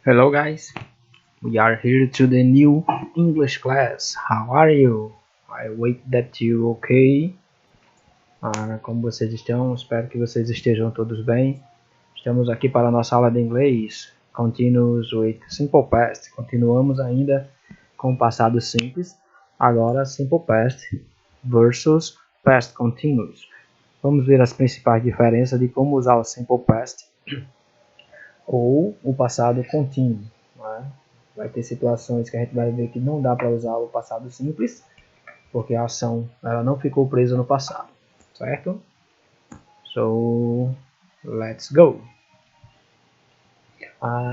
Hello guys, we are here to the new English class. How are you? I wait that you okay. Como vocês estão? Espero que vocês estejam todos bem. Estamos aqui para a nossa aula de inglês. Continuous with Simple Past. Continuamos ainda com o passado simples. Agora Simple Past versus Past Continuous. Vamos ver as principais diferenças de como usar o Simple Past ou o passado contínuo. Vai ter situações que a gente vai ver que não dá para usar o passado simples, porque a ação ela não ficou presa no passado, certo? So, let's go.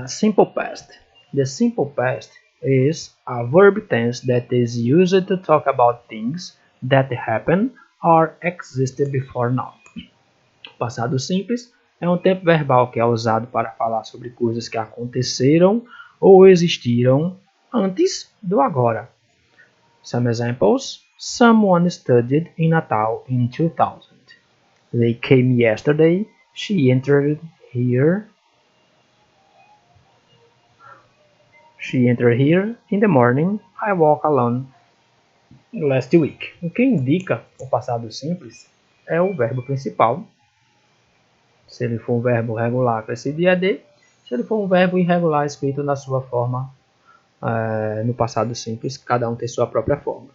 Simple past. The simple past is a verb tense that is used to talk about things that happen or existed before now. O passado simples é um tempo verbal que é usado para falar sobre coisas que aconteceram ou existiram antes do agora. Some examples. Someone studied in Natal in 2000. They came yesterday. She entered here. In the morning. I walk alone last week. O que indica o passado simples é o verbo principal. Se ele for um verbo regular, acrescido ed. Se ele for um verbo irregular, escrito na sua forma no passado simples, cada um tem sua própria forma.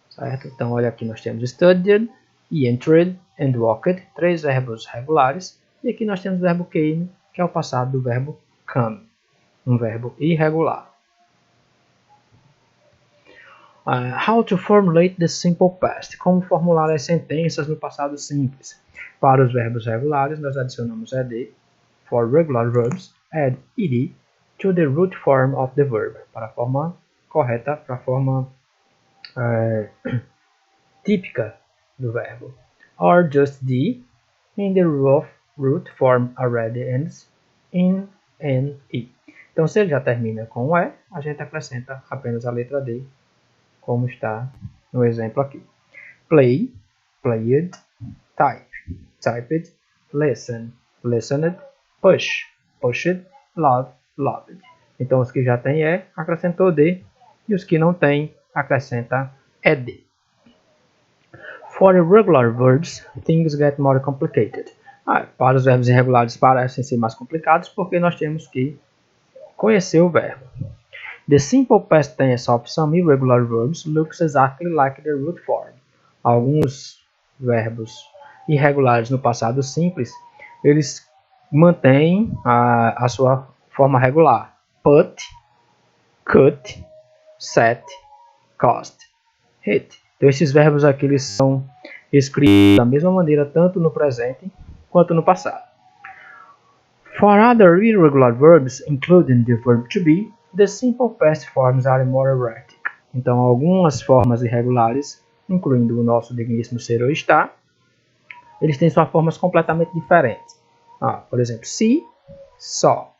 Certo? Então, olha aqui, nós temos studied, entered and walked, três verbos regulares. E aqui nós temos o verbo came, que é o passado do verbo come, um verbo irregular. How to formulate the simple past. Como formular as sentenças no passado simples. Para os verbos regulares, nós adicionamos ed. For regular verbs, add ed to the root form of the verb. Para a forma correta, para a forma típica do verbo. Or just the in the root form already ends in N-E. Então, se ele já termina com E, a gente acrescenta apenas a letra D, como está no exemplo aqui. Play, played, type, typed, listen, listened, push, pushed, love, loved. Então, os que já têm E, acrescentou D, e os que não têm, acrescenta ed. For irregular verbs, things get more complicated. Para os verbos irregulares parecem ser mais complicados porque nós temos que conhecer o verbo. The simple past tense of some irregular verbs looks exactly like the root form. Alguns verbos irregulares no passado simples, eles mantêm a sua forma regular. Put, cut, set, cost, hit. Então, esses verbos aqui eles são escritos da mesma maneira tanto no presente quanto no passado. For other irregular verbs, including the verb to be, the simple past forms are more erratic. Então, algumas formas irregulares, incluindo o nosso digníssimo ser ou estar, eles têm suas formas completamente diferentes. Por exemplo, see, saw,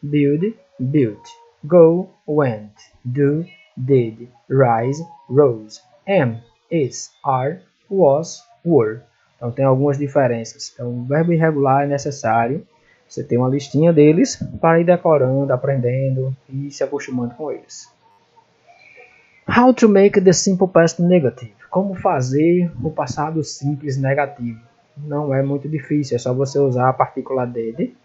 build, built, go, went, do, did, rise, rose, am, is, are, was, were. Então tem algumas diferenças. Então o verbo irregular é necessário você ter uma listinha deles para ir decorando, aprendendo e se acostumando com eles. How to make the simple past negative. Como fazer o passado simples negativo. Não é muito difícil, é só você usar a partícula did.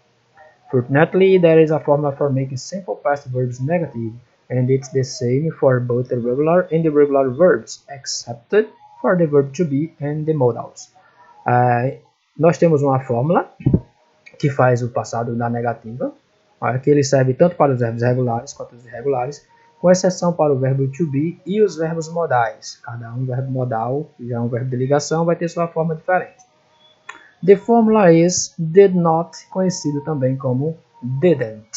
Fortunately, there is a formula for making simple past verbs negative, and it's the same for both the regular and irregular verbs, except for the verb to be and the modals. Nós temos uma fórmula que faz o passado da negativa, que ele serve tanto para os verbos regulares quanto os irregulares, com exceção para o verbo to be e os verbos modais. Cada um verbo modal, já é um verbo de ligação, vai ter sua forma diferente. The formula is did not, conhecido também como didn't.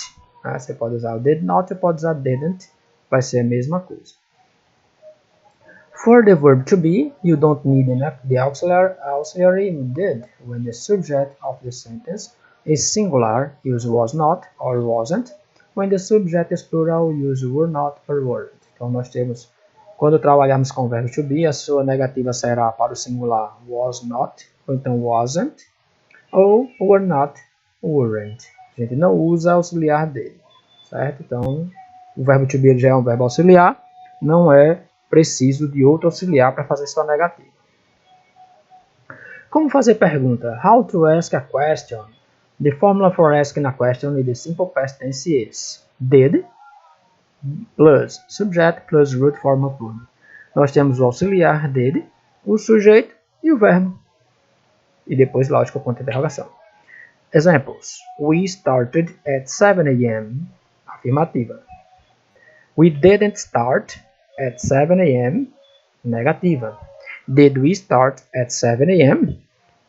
Você pode usar o did not ou pode usar didn't, vai ser a mesma coisa. For the verb to be, you don't need the auxiliary did. When the subject of the sentence is singular, use was not or wasn't. When the subject is plural, use were not or weren't. Então nós temos, quando trabalharmos com o verbo to be, a sua negativa será para o singular was not, ou então wasn't, ou were not, weren't. A gente não usa auxiliar dele. certo? Então, o verbo to be já é um verbo auxiliar, não é preciso de outro auxiliar para fazer sua negativa. Como fazer pergunta? How to ask a question. The formula for asking a question in the simple past tense is did plus subject plus root form of verb. Nós temos o auxiliar did, o sujeito e o verbo. E depois, lógico, o ponto de interrogação. Examples. We started at 7 a.m. Afirmativa. We didn't start at 7 a.m. Negativa. Did we start at 7 a.m.?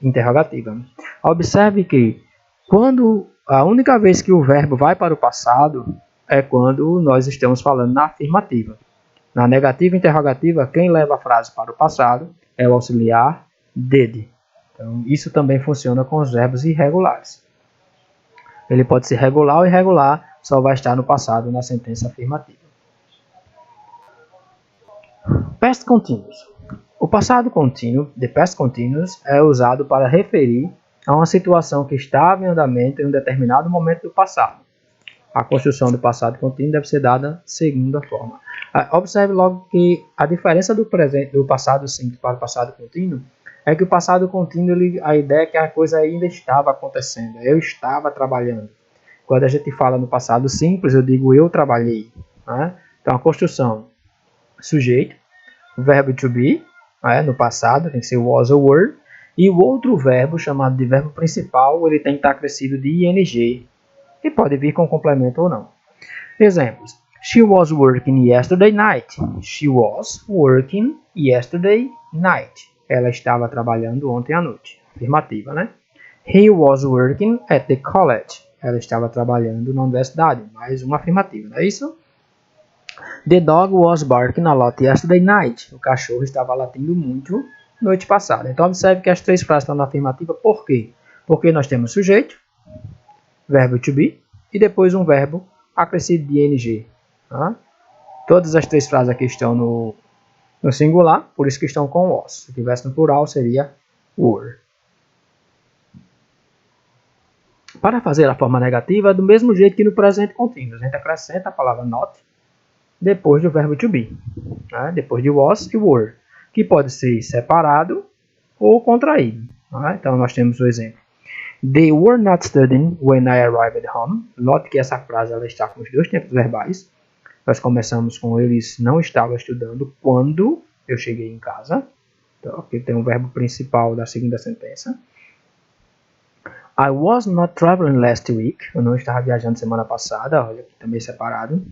Interrogativa. Observe que quando a única vez que o verbo vai para o passado é quando nós estamos falando na afirmativa. Na negativa e interrogativa, quem leva a frase para o passado é o auxiliar did. Então, isso também funciona com os verbos irregulares. Ele pode ser regular ou irregular, só vai estar no passado na sentença afirmativa. Past Continuous. O passado contínuo, the past continuous, é usado para referir a uma situação que estava em andamento em um determinado momento do passado. A construção do passado contínuo deve ser dada da seguinte forma. Observe logo que a diferença do passado simples para o passado contínuo é que o passado contínuo, a ideia é que a coisa ainda estava acontecendo, eu estava trabalhando. Quando a gente fala no passado simples, eu digo eu trabalhei. Né? Então a construção, sujeito, verbo to be, no passado, tem que ser was ou were, e o outro verbo, chamado de verbo principal, ele tem que estar acrescido de ing, e pode vir com complemento ou não. Exemplos. She was working yesterday night. She was working yesterday night. Ela estava trabalhando ontem à noite. Afirmativa, né? He was working at the college. Ela estava trabalhando na universidade. Mais uma afirmativa, não é isso? The dog was barking a lot yesterday night. O cachorro estava latindo muito noite passada. Então, observe que as três frases estão na afirmativa. Por quê? Porque nós temos sujeito, verbo to be, e depois um verbo acrescido de ing. Tá? Todas as três frases aqui estão no singular, por isso que estão com was. Se tivesse no plural, seria were. Para fazer a forma negativa, do mesmo jeito que no presente contínuo. A gente acrescenta a palavra not depois do verbo to be. Tá? Depois de was e were. Que pode ser separado ou contraído. Tá? Então, nós temos o exemplo. They were not studying when I arrived at home. Note que essa frase ela está com os dois tempos verbais. Nós começamos com eles não estavam estudando quando eu cheguei em casa. Então, aqui tem o verbo principal da segunda sentença. I was not traveling last week. Eu não estava viajando semana passada. Olha aqui também separado.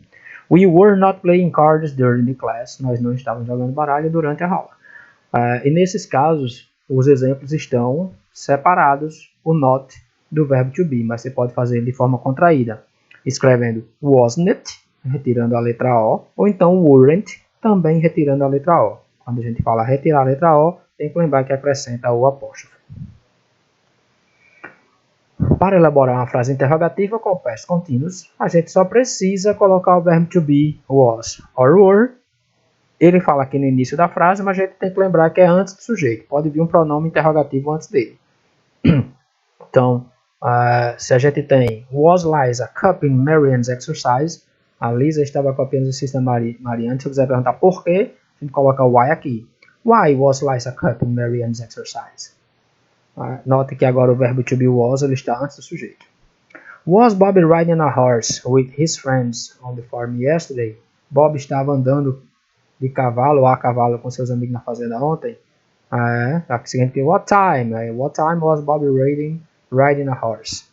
We were not playing cards during the class. Nós não estávamos jogando baralho durante a aula. E nesses casos, os exemplos estão separados, o not do verbo to be, mas você pode fazer de forma contraída, escrevendo wasn't it, retirando a letra O, ou então weren't, também retirando a letra O. Quando a gente fala retirar a letra O, tem que lembrar que acrescenta o apóstrofo. Para elaborar uma frase interrogativa com past continuous, a gente só precisa colocar o verbo to be, was or were. Ele fala aqui no início da frase, mas a gente tem que lembrar que é antes do sujeito. Pode vir um pronome interrogativo antes dele. Então, se a gente tem was Liza copying Marianne's exercise, a Lisa estava copiando o exercício da Marianne. Se eu quiser perguntar por quê, a gente coloca o why aqui. Why was Liza copying Marianne's exercise? Note que agora o verbo to be was ele está antes do sujeito. Was Bob riding a horse with his friends on the farm yesterday? Bob estava andando de cavalo ou a cavalo com seus amigos na fazenda ontem. Aqui seguinte, what time? What time was Bob riding a horse?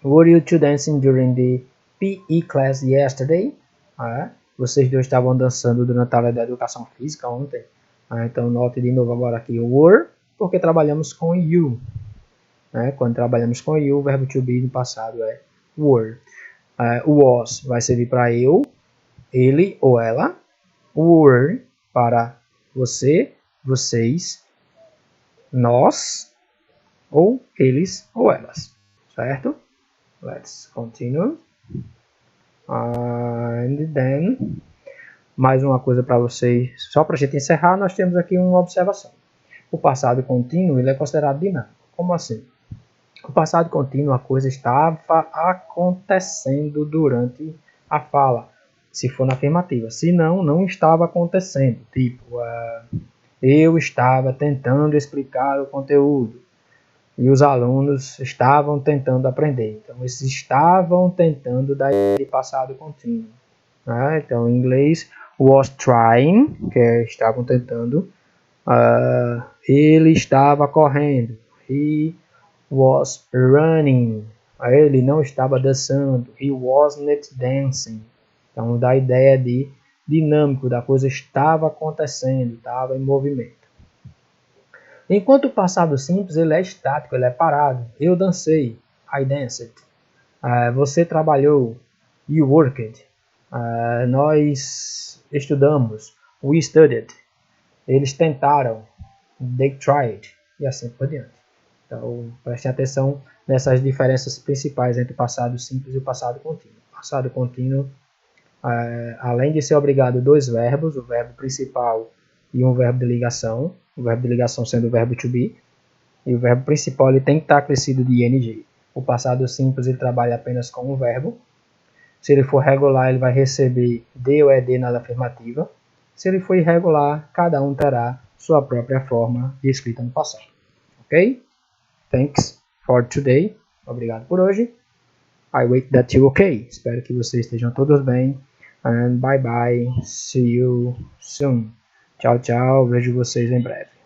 Were you two dancing during the PE class yesterday? Vocês dois estavam dançando durante a aula de educação física ontem. Então note de novo agora aqui were, porque trabalhamos com you. Quando trabalhamos com you, o verbo to be no passado é were. O was vai servir para eu, ele ou ela. O were para você, vocês, nós, ou eles ou elas. Certo? Let's continue. And then, mais uma coisa para vocês, só para a gente encerrar, nós temos aqui uma observação. O passado contínuo ele é considerado dinâmico. Como assim? O passado contínuo, a coisa estava acontecendo durante a fala, se for na afirmativa. Se não, não estava acontecendo. Tipo, eu estava tentando explicar o conteúdo e os alunos estavam tentando aprender. Então, esses estavam tentando dar de passado contínuo. Né? Então, em inglês, was trying, que é estavam tentando. Ele estava correndo. He was running. Ele não estava dançando. He wasn't dancing. Então, dá a ideia de dinâmico, da coisa estava acontecendo, estava em movimento. Enquanto o passado simples ele é estático, ele é parado. Eu dancei. I danced. Você trabalhou. You worked. Nós estudamos. We studied. Eles tentaram. They tried. E assim por diante. Então, prestem atenção nessas diferenças principais entre o passado simples e o passado contínuo. O passado contínuo, além de ser obrigado dois verbos, o verbo principal e um verbo de ligação, o verbo de ligação sendo o verbo to be, e o verbo principal ele tem que estar acrescido de ing. O passado simples ele trabalha apenas com um verbo. Se ele for regular, ele vai receber de ou ed na afirmativa. Se ele for irregular, cada um terá sua própria forma de escrita no passado. Ok? Thanks for today. Obrigado por hoje. I wait that you okay. Espero que vocês estejam todos bem. And bye bye. See you soon. Tchau, tchau. Vejo vocês em breve.